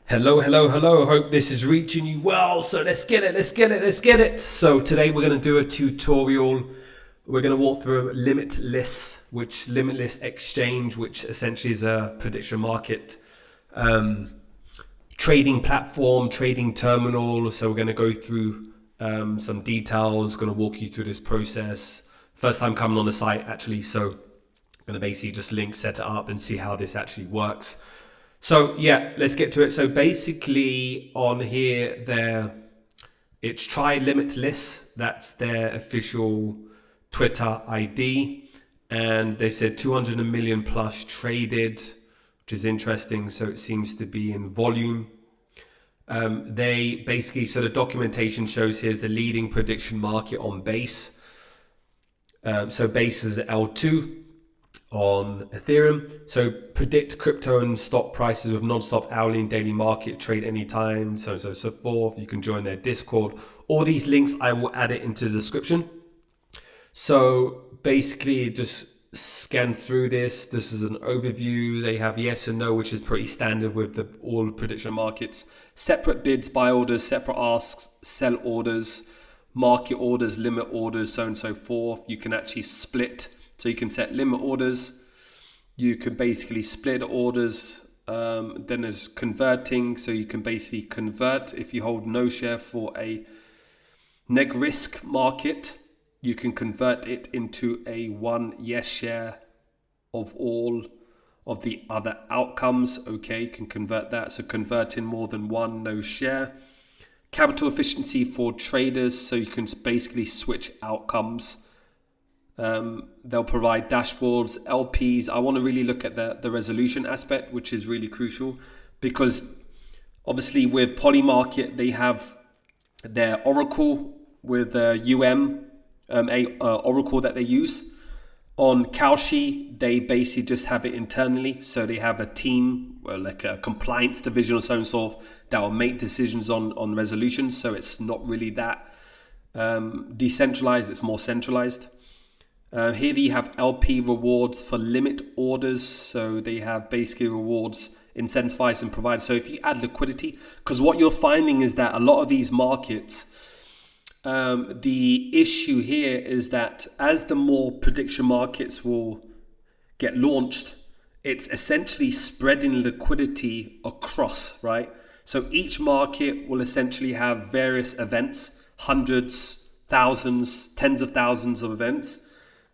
Hello, hello, hello. Hope this is reaching you well. So let's get it. So today we're going to do a tutorial. We're going to walk through Limitless Exchange, which essentially is a prediction market trading platform, trading terminal. So we're going to go through some details, going to walk you through this process. First time coming on the site actually. So I'm going to basically just set it up and see how this actually works. So yeah, let's get to it. So basically on here, it's Try Limitless. That's their official Twitter ID. And they said 200 million plus traded, which is interesting. So it seems to be in volume. They basically, so the documentation shows here's the leading prediction market on base. So base is L2 on Ethereum. So predict crypto and stock prices with non-stop hourly and daily market trade anytime, so forth. You can join their Discord. All these links, I will add it into the description. So basically just scan through this. This is an overview. They have yes and no, which is pretty standard with all prediction markets. Separate bids, buy orders, separate asks, sell orders, market orders, limit orders, so on and so forth. You can actually split. So you can set limit orders. You can basically split orders. Then there's converting. So you can basically convert if you hold no share for a neg risk market. You can convert it into a one yes share of all of the other outcomes. Okay, you can convert that. So convert in more than one no share. Capital efficiency for traders. So you can basically switch outcomes. They'll provide dashboards, LPs. I want to really look at the resolution aspect, which is really crucial, because obviously with Polymarket, they have their Oracle with Oracle that they use. On Kalshi, they basically just have it internally. So they have a team, like a compliance division or so and so, that will make decisions on resolutions. So it's not really that decentralized, it's more centralized. Here you have LP rewards for limit orders. So they have basically rewards incentivized and provided. So if you add liquidity, because what you're finding is that a lot of these markets, the issue here is that as the more prediction markets will get launched, it's essentially spreading liquidity across, right? So each market will essentially have various events, hundreds, thousands, tens of thousands of events.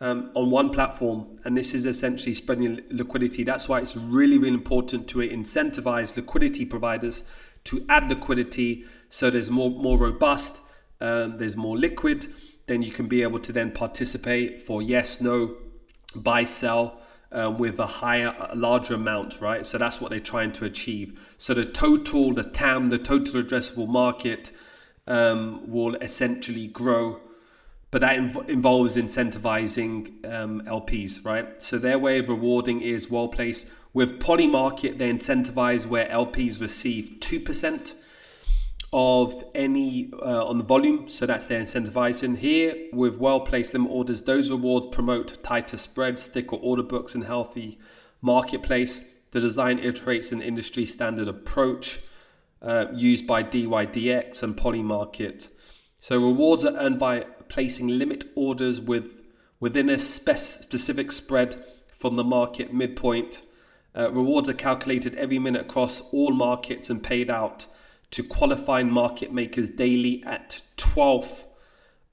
On one platform, and this is essentially spreading liquidity. That's why it's really, really important to incentivize liquidity providers to add liquidity, so there's more robust, there's more liquid, then you can be able to then participate for yes, no, buy, sell, with a larger amount, right? So that's what they're trying to achieve. So the TAM, the total addressable market, will essentially grow. But that involves incentivizing LPs, right? So their way of rewarding is well placed. With Polymarket, they incentivize where LPs receive 2% of any on the volume. So that's their incentivizing. Here, with well placed limit orders, those rewards promote tighter spreads, thicker order books, and healthy marketplace. The design iterates an industry standard approach used by DYDX and Polymarket. So rewards are earned by placing limit orders within a specific spread from the market midpoint. Rewards are calculated every minute across all markets and paid out to qualifying market makers daily at 12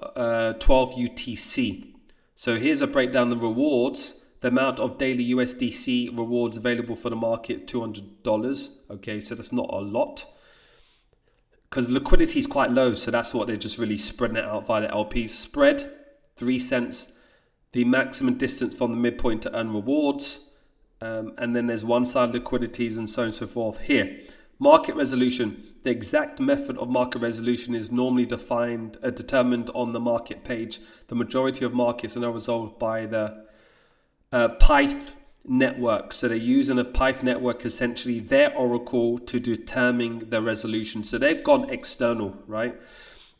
UTC. So here's a breakdown of the rewards. The amount of daily USDC rewards available for the market, $200. Okay, so that's not a lot, because liquidity is quite low, so that's what they're just really spreading it out via the LPs. Spread, 3 cents. The maximum distance from the midpoint to earn rewards. And then there's one-side liquidities and so on and so forth. Here, market resolution. The exact method of market resolution is normally determined on the market page. The majority of markets are now resolved by the Pyth network. So they're using a Pyth network, essentially their Oracle, to determine the resolution. So they've gone external, right?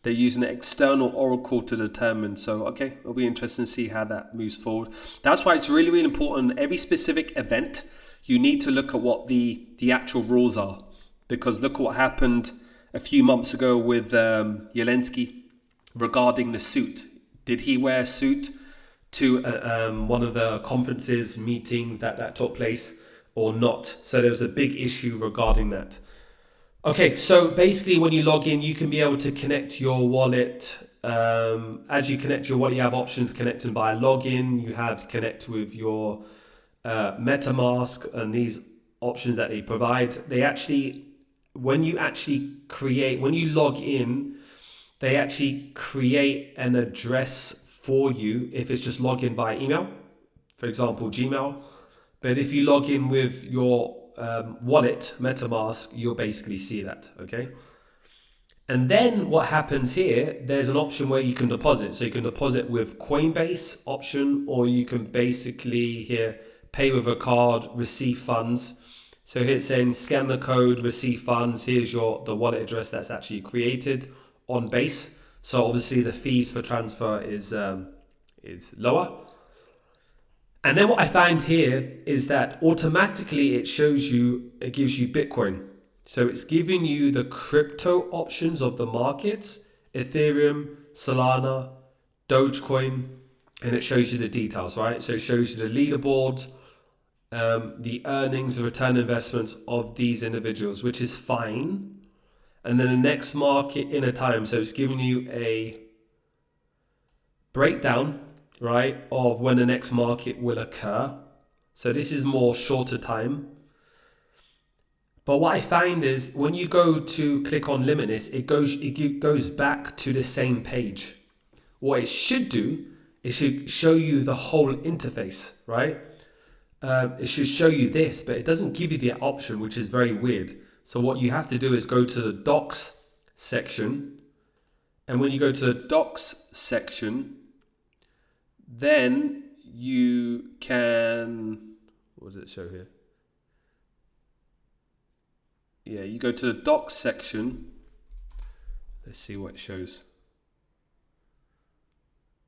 They're using an external Oracle to determine. So, okay, it'll be interesting to see how that moves forward. That's why it's really, really important. Every specific event, you need to look at what the actual rules are. because look what happened a few months ago with Zelensky regarding the suit. Did he wear a suit to one of the conferences meeting that took place or not? So there was a big issue regarding that. Okay, so basically when you log in, you can be able to connect your wallet. As you connect your wallet, you have options connecting via login. You have to connect with your MetaMask and these options that they provide. They actually, when you log in, they actually create an address for you if it's just log in via email, for example, Gmail. But if you log in with your wallet, MetaMask, you'll basically see that, okay? And then what happens here, there's an option where you can deposit. So you can deposit with Coinbase option, or you can basically here pay with a card, receive funds. So here it's saying scan the code, receive funds. Here's the wallet address that's actually created on Base. So obviously the fees for transfer is lower. And then what I find here is that automatically it gives you Bitcoin. So it's giving you the crypto options of the markets, Ethereum, Solana, Dogecoin, and it shows you the details, right? So it shows you the leaderboard, the earnings, the return investments of these individuals, which is fine. And then the next market in a time. So it's giving you a breakdown, right, of when the next market will occur. So this is more shorter time. But what I find is when you go to click on Limitless, it goes back to the same page. What it should do, it should show you the whole interface, right? It should show you this, but it doesn't give you the option, which is very weird. So what you have to do is go to the docs section. And when you go to the docs section, then you can, what does it show here? Yeah, you go to the docs section. Let's see what it shows.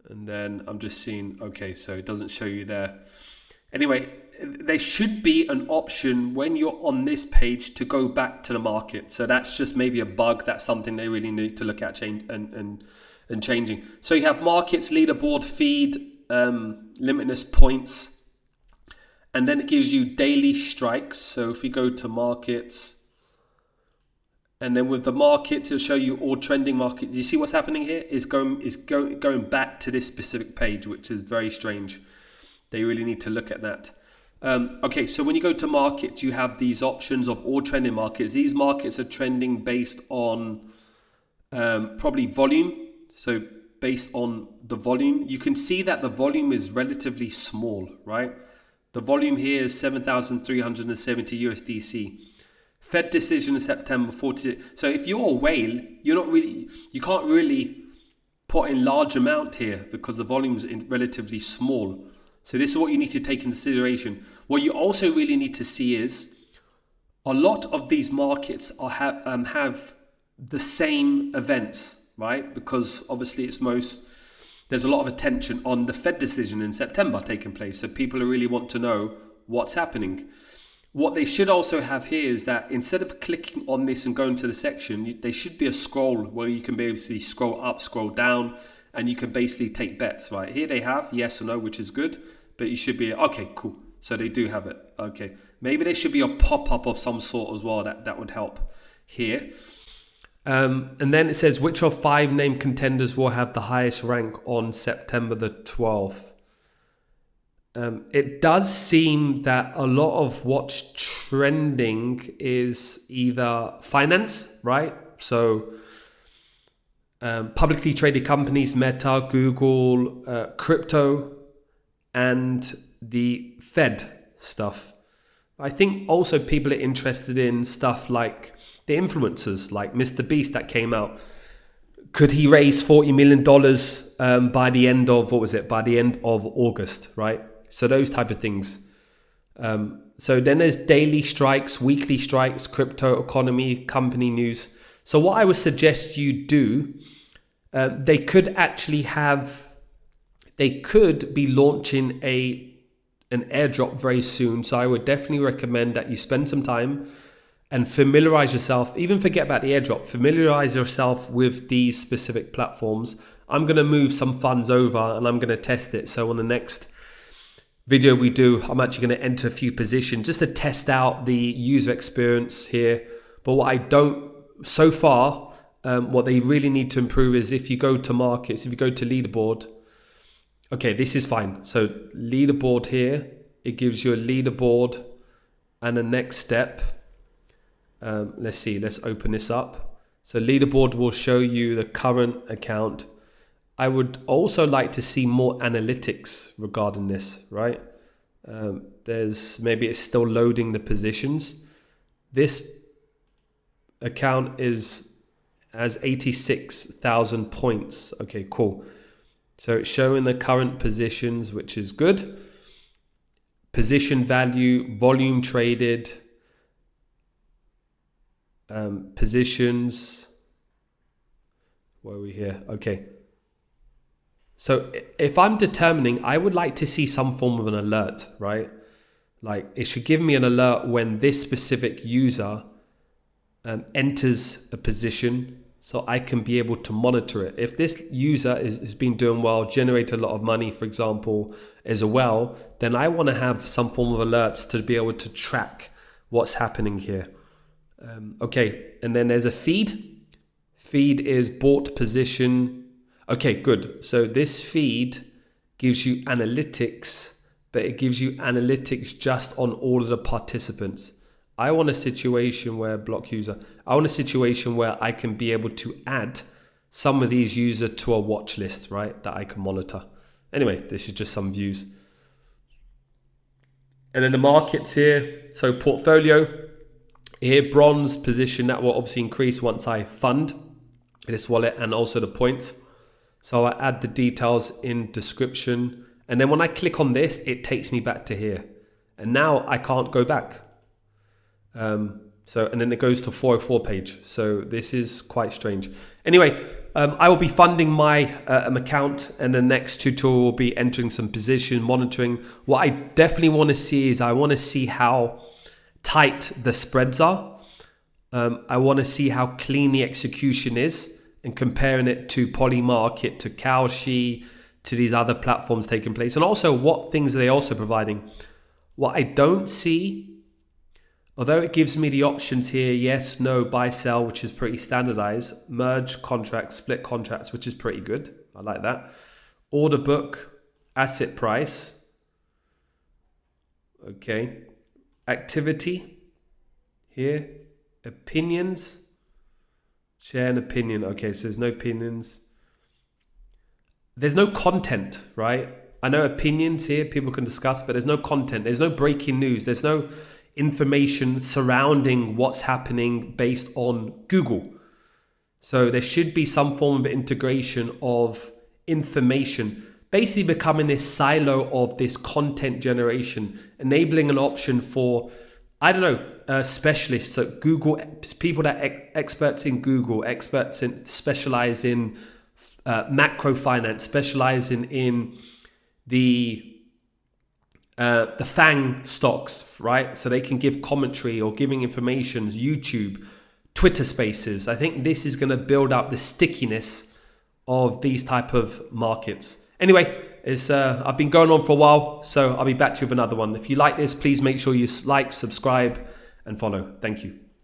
And then I'm just seeing, okay, so it doesn't show you there. Anyway, there should be an option when you're on this page to go back to the market. So that's just maybe a bug. That's something they really need to look at and changing. So you have markets, leaderboard, feed, limitless points, and then it gives you daily strikes. So if we go to markets, and then with the markets, it'll show you all trending markets. You see what's happening here is going back to this specific page, which is very strange. They really need to look at that. Okay, so when you go to markets, you have these options of all trending markets. These markets are trending based on probably volume. So based on the volume, you can see that the volume is relatively small, right? The volume here is 7,370 USDC. Fed decision in September 40. So if you're a whale, you can't really put in large amount here because the volume is relatively small. So this is what you need to take into consideration. What you also really need to see is a lot of these markets have the same events, right? Because obviously there's a lot of attention on the Fed decision in September taking place. So people really want to know what's happening. What they should also have here is that instead of clicking on this and going to the section, there should be a scroll where you can basically scroll up, scroll down, and you can basically take bets, right? Here they have yes or no, which is good, but you should be, okay, cool. So they do have it. Okay. Maybe there should be a pop-up of some sort as well. That would help here. And then it says, which of 5 named contenders will have the highest rank on September the 12th? It does seem that a lot of what's trending is either finance, right? So publicly traded companies, Meta, Google, crypto, and the Fed stuff. I think also people are interested in stuff like the influencers, like Mr. Beast that came out. Could he raise $40 million by the end of, by the end of August, right? So those type of things. So then there's daily strikes, weekly strikes, crypto economy, company news. So what I would suggest you do, they could be launching an airdrop very soon. So I would definitely recommend that you spend some time and familiarize yourself. Even forget about the airdrop. Familiarize yourself with these specific platforms. I'm going to move some funds over and I'm going to test it. So on the next video we do, I'm actually going to enter a few positions just to test out the user experience here. But what I don't, so far, what they really need to improve is if you go to markets, if you go to leaderboard, okay, this is fine. So leaderboard here, it gives you a leaderboard and a next step. Let's see, let's open this up. So leaderboard will show you the current account. I would also like to see more analytics regarding this, right? Maybe it's still loading the positions. This account has 86,000 points. Okay, cool. So it's showing the current positions, which is good. Position value, volume traded, positions. Where are we here? Okay. So if I'm determining, I would like to see some form of an alert, right? Like it should give me an alert when this specific user enters a position, so I can be able to monitor it. If this user has been doing well, generated a lot of money, for example, as well, then I want to have some form of alerts to be able to track what's happening here. Okay, and then there's a feed. Feed is bought position. Okay, good. So this feed gives you analytics, but it gives you analytics just on all of the participants. I want a situation where I want a situation where I can be able to add some of these users to a watch list, right? That I can monitor. Anyway, this is just some views. And then the markets here. So portfolio here, bronze position that will obviously increase once I fund this wallet and also the points. So I add the details in description. And then when I click on this, it takes me back to here. And now I can't go back. And then it goes to 404 page. So this is quite strange. Anyway, I will be funding my account, and the next tutorial will be entering some position, monitoring. What I definitely want to see is I want to see how tight the spreads are. I want to see how clean the execution is, and comparing it to Polymarket, to Kalshi, to these other platforms taking place. And also what things are they also providing. What I don't see, although it gives me the options here, yes, no, buy, sell, which is pretty standardized, merge contracts, split contracts, which is pretty good. I like that. Order book, asset price. Okay. Activity here, opinions, share an opinion. Okay, so there's no opinions. There's no content, right? I know opinions here, people can discuss, but there's no content. There's no breaking news. There's no information surrounding what's happening based on Google. So there should be some form of integration of information, basically becoming this silo of this content generation, enabling an option for, I don't know, specialists at Google, people that experts in Google, experts in specialize in macro finance, specializing in the FANG stocks, right? So they can give commentary or giving information, YouTube, Twitter Spaces. I think this is going to build up the stickiness of these type of markets. Anyway, I've been going on for a while, so I'll be back to you with another one. If you like this, please make sure you like, subscribe, and follow. Thank you.